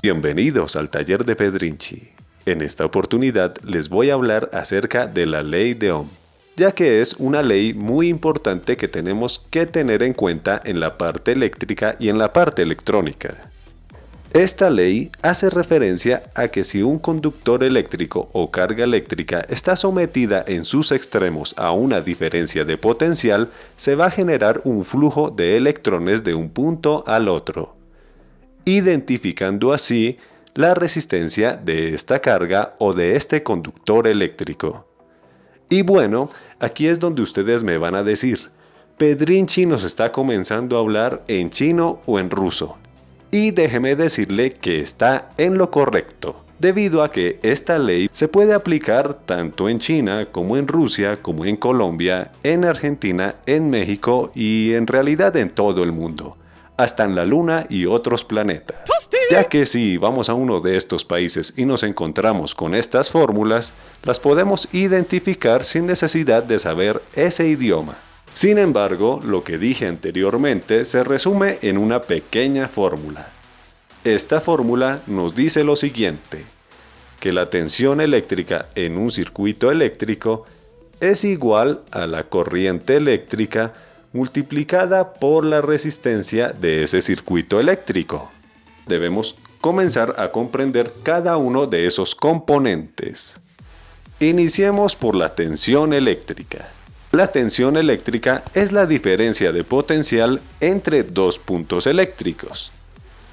Bienvenidos al taller de Pedrinchi. En esta oportunidad les voy a hablar acerca de la ley de Ohm, ya que es una ley muy importante que tenemos que tener en cuenta en la parte eléctrica y en la parte electrónica. Esta ley hace referencia a que si un conductor eléctrico o carga eléctrica está sometida en sus extremos a una diferencia de potencial, se va a generar un flujo de electrones de un punto al otro, identificando así la resistencia de esta carga o de este conductor eléctrico. Y bueno, aquí es donde ustedes me van a decir, Pedrinchi nos está comenzando a hablar en chino o en ruso. Y déjeme decirle que está en lo correcto, debido a que esta ley se puede aplicar tanto en China como en Rusia, como en Colombia, en Argentina, en México y en realidad en todo el mundo, hasta en la Luna y otros planetas. Ya que si vamos a uno de estos países y nos encontramos con estas fórmulas, las podemos identificar sin necesidad de saber ese idioma. Sin embargo, lo que dije anteriormente se resume en una pequeña fórmula. Esta fórmula nos dice lo siguiente, que la tensión eléctrica en un circuito eléctrico es igual a la corriente eléctrica multiplicada por la resistencia de ese circuito eléctrico. Debemos comenzar a comprender cada uno de esos componentes. Iniciemos por la tensión eléctrica. La tensión eléctrica es la diferencia de potencial entre dos puntos eléctricos.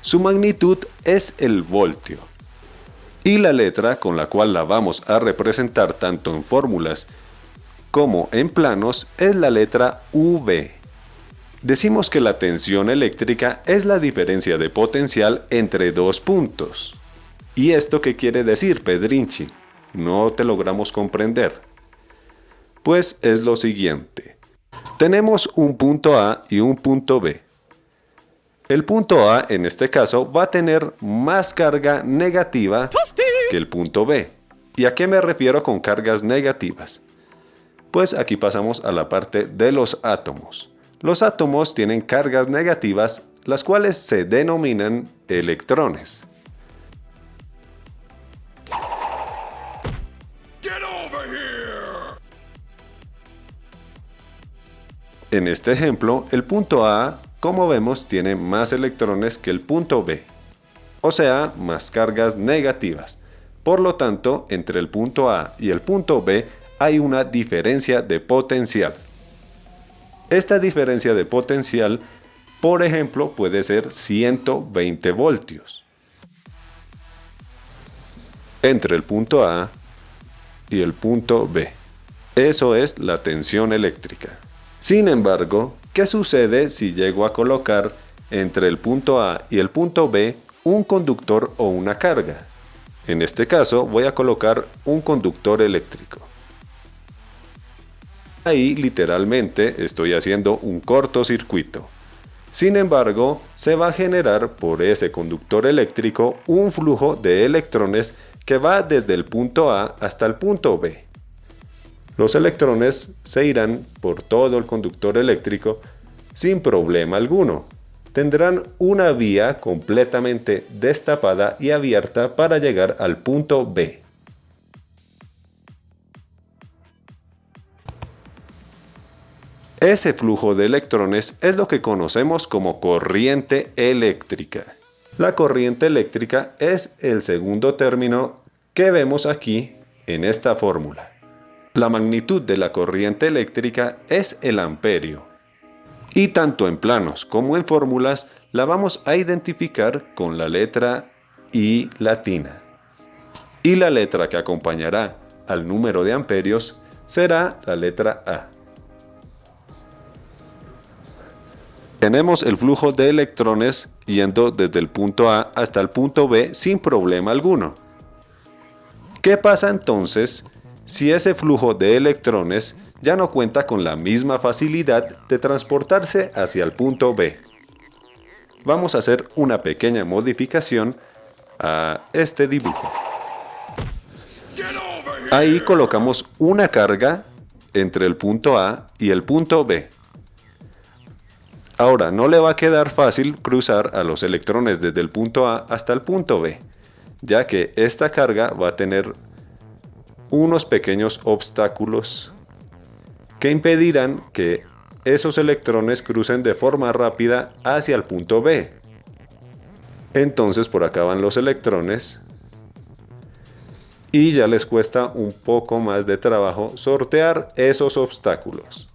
Su magnitud es el voltio. Y la letra con la cual la vamos a representar tanto en fórmulas como en planos es la letra V. Decimos que la tensión eléctrica es la diferencia de potencial entre dos puntos. ¿Y esto qué quiere decir, Pedrinchi? No te logramos comprender. Pues es lo siguiente. Tenemos un punto A y un punto B. El punto A, en este caso, va a tener más carga negativa que el punto B. ¿Y a qué me refiero con cargas negativas? Pues aquí pasamos a la parte de los átomos. Los átomos tienen cargas negativas, las cuales se denominan electrones. En este ejemplo, el punto A, como vemos, tiene más electrones que el punto B, o sea, más cargas negativas. Por lo tanto, entre el punto A y el punto B hay una diferencia de potencial. Esta diferencia de potencial, por ejemplo, puede ser 120 voltios entre el punto A y el punto B. Eso es la tensión eléctrica. Sin embargo, ¿qué sucede si llego a colocar entre el punto A y el punto B un conductor o una carga? En este caso voy a colocar un conductor eléctrico. Ahí literalmente estoy haciendo un cortocircuito. Sin embargo, se va a generar por ese conductor eléctrico un flujo de electrones que va desde el punto A hasta el punto B. Los electrones se irán por todo el conductor eléctrico sin problema alguno. Tendrán una vía completamente destapada y abierta para llegar al punto B. Ese flujo de electrones es lo que conocemos como corriente eléctrica. La corriente eléctrica es el segundo término que vemos aquí en esta fórmula. La magnitud de la corriente eléctrica es el amperio. Y tanto en planos como en fórmulas la vamos a identificar con la letra I latina. Y la letra que acompañará al número de amperios será la letra A. Tenemos el flujo de electrones yendo desde el punto A hasta el punto B sin problema alguno. ¿Qué pasa entonces si ese flujo de electrones ya no cuenta con la misma facilidad de transportarse hacia el punto B? Vamos a hacer una pequeña modificación a este dibujo. Ahí colocamos una carga entre el punto A y el punto B. Ahora, no le va a quedar fácil cruzar a los electrones desde el punto A hasta el punto B, ya que esta carga va a tener unos pequeños obstáculos que impedirán que esos electrones crucen de forma rápida hacia el punto B. Entonces por acá van los electrones y ya les cuesta un poco más de trabajo sortear esos obstáculos.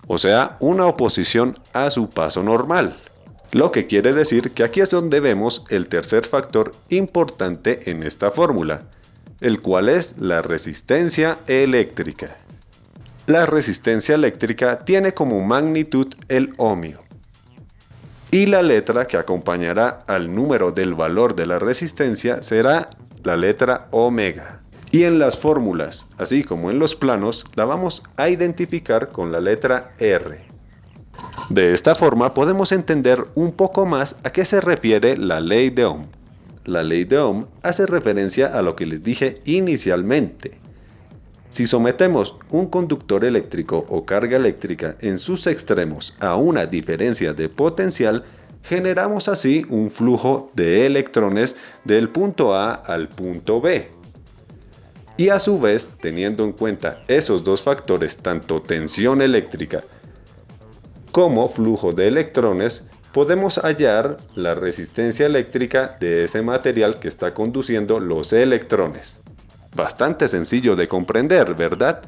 O sea, una oposición a su paso normal. Lo que quiere decir que aquí es donde vemos el tercer factor importante en esta fórmula, el cual es la resistencia eléctrica. La resistencia eléctrica tiene como magnitud el ohmio. Y la letra que acompañará al número del valor de la resistencia será la letra omega. Y en las fórmulas, así como en los planos, la vamos a identificar con la letra R. De esta forma podemos entender un poco más a qué se refiere la ley de Ohm. La ley de Ohm hace referencia a lo que les dije inicialmente. Si sometemos un conductor eléctrico o carga eléctrica en sus extremos a una diferencia de potencial, generamos así un flujo de electrones del punto A al punto B. Y a su vez, teniendo en cuenta esos dos factores, tanto tensión eléctrica como flujo de electrones, podemos hallar la resistencia eléctrica de ese material que está conduciendo los electrones. Bastante sencillo de comprender, ¿verdad?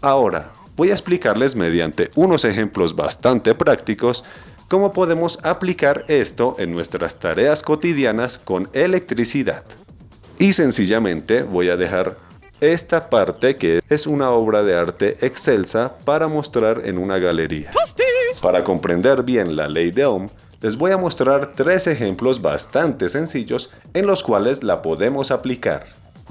Ahora, voy a explicarles mediante unos ejemplos bastante prácticos cómo podemos aplicar esto en nuestras tareas cotidianas con electricidad. Y sencillamente voy a dejar esta parte que es una obra de arte excelsa para mostrar en una galería. Para comprender bien la ley de Ohm, les voy a mostrar 3 ejemplos bastante sencillos en los cuales la podemos aplicar.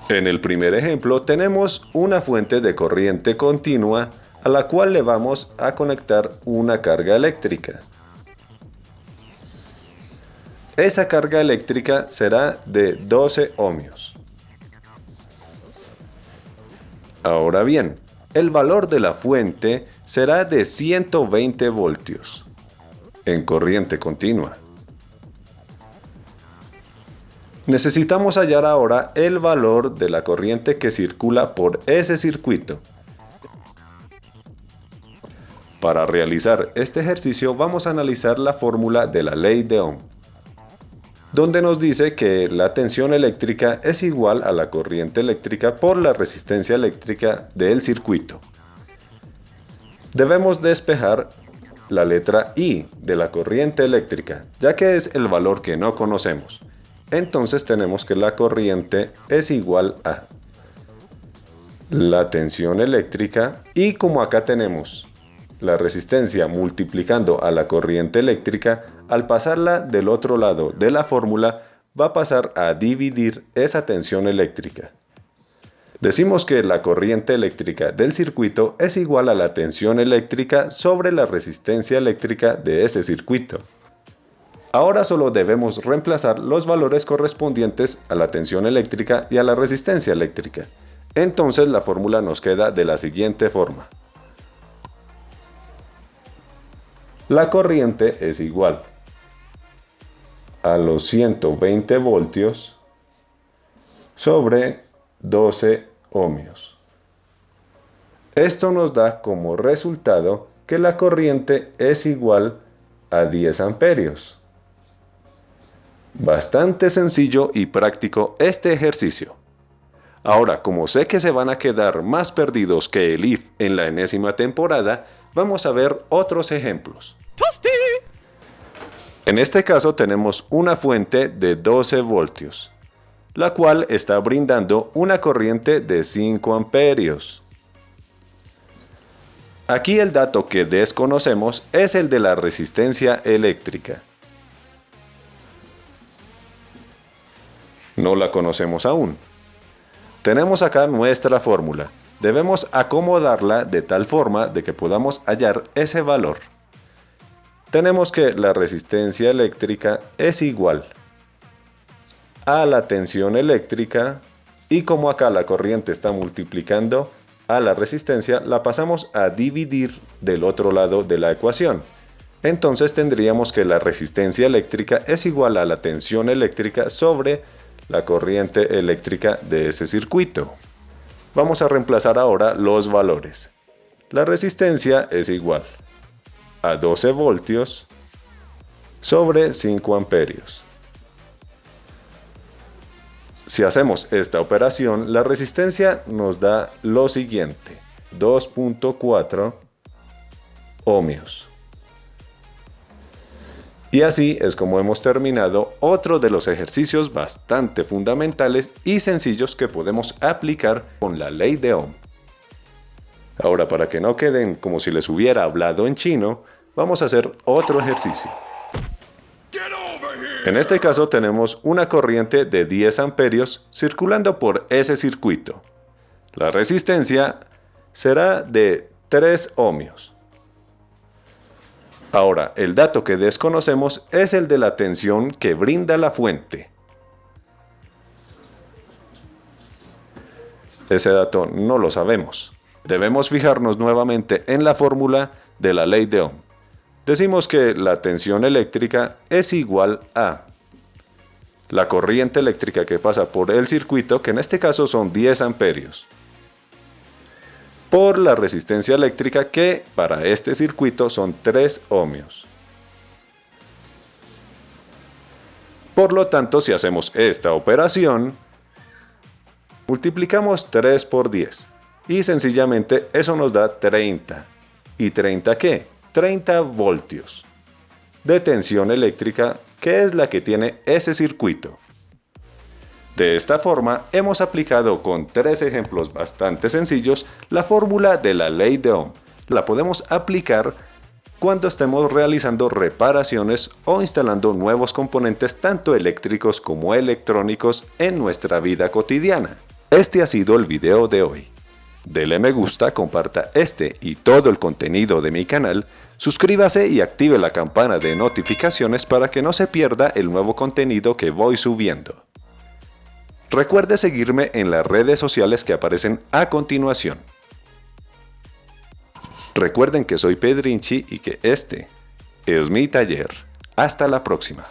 En el primer ejemplo tenemos una fuente de corriente continua a la cual le vamos a conectar una carga eléctrica. Esa carga eléctrica será de 12 ohmios. Ahora bien, el valor de la fuente será de 120 voltios en corriente continua. Necesitamos hallar ahora el valor de la corriente que circula por ese circuito. Para realizar este ejercicio vamos a analizar la fórmula de la ley de Ohm, donde nos dice que la tensión eléctrica es igual a la corriente eléctrica por la resistencia eléctrica del circuito. Debemos despejar la letra I de la corriente eléctrica, ya que es el valor que no conocemos. Entonces tenemos que la corriente es igual a la tensión eléctrica, y como acá tenemos la resistencia multiplicando a la corriente eléctrica, al pasarla del otro lado de la fórmula va a pasar a dividir esa tensión eléctrica. Decimos que la corriente eléctrica del circuito es igual a la tensión eléctrica sobre la resistencia eléctrica de ese circuito. Ahora solo debemos reemplazar los valores correspondientes a la tensión eléctrica y a la resistencia eléctrica. Entonces la fórmula nos queda de la siguiente forma. La corriente es igual a los 120 voltios sobre 12 ohmios. Esto nos da como resultado que la corriente es igual a 10 amperios. Bastante sencillo y práctico este ejercicio. Ahora, como sé que se van a quedar más perdidos que el IF en la enésima temporada, vamos a ver otros ejemplos. En este caso tenemos una fuente de 12 voltios, la cual está brindando una corriente de 5 amperios. Aquí el dato que desconocemos es el de la resistencia eléctrica. No la conocemos aún. Tenemos acá nuestra fórmula. Debemos acomodarla de tal forma de que podamos hallar ese valor. Tenemos que la resistencia eléctrica es igual a la tensión eléctrica, y como acá la corriente está multiplicando a la resistencia, la pasamos a dividir del otro lado de la ecuación. Entonces tendríamos que la resistencia eléctrica es igual a la tensión eléctrica sobre la corriente eléctrica de ese circuito. Vamos a reemplazar ahora los valores. La resistencia es igual a 12 voltios sobre 5 amperios. Si hacemos esta operación, la resistencia nos da lo siguiente: 2.4 ohmios. Y así es como hemos terminado otro de los ejercicios bastante fundamentales y sencillos que podemos aplicar con la ley de Ohm. Ahora, para que no queden como si les hubiera hablado en chino, vamos a hacer otro ejercicio. En este caso tenemos una corriente de 10 amperios circulando por ese circuito. La resistencia será de 3 ohmios. Ahora, el dato que desconocemos es el de la tensión que brinda la fuente. Ese dato no lo sabemos. Debemos fijarnos nuevamente en la fórmula de la ley de Ohm. Decimos que la tensión eléctrica es igual a la corriente eléctrica que pasa por el circuito, que en este caso son 10 amperios, por la resistencia eléctrica, que para este circuito son 3 ohmios. Por lo tanto, si hacemos esta operación, multiplicamos 3 por 10 y sencillamente eso nos da 30. ¿Y 30 qué? 30 voltios de tensión eléctrica, que es la que tiene ese circuito. De esta forma, hemos aplicado con 3 ejemplos bastante sencillos la fórmula de la ley de Ohm. La podemos aplicar cuando estemos realizando reparaciones o instalando nuevos componentes tanto eléctricos como electrónicos en nuestra vida cotidiana. Este ha sido el video de hoy. Dele me gusta, comparta este y todo el contenido de mi canal, suscríbase y active la campana de notificaciones para que no se pierda el nuevo contenido que voy subiendo. Recuerde seguirme en las redes sociales que aparecen a continuación. Recuerden que soy Pedrinchi y que este es mi taller. Hasta la próxima.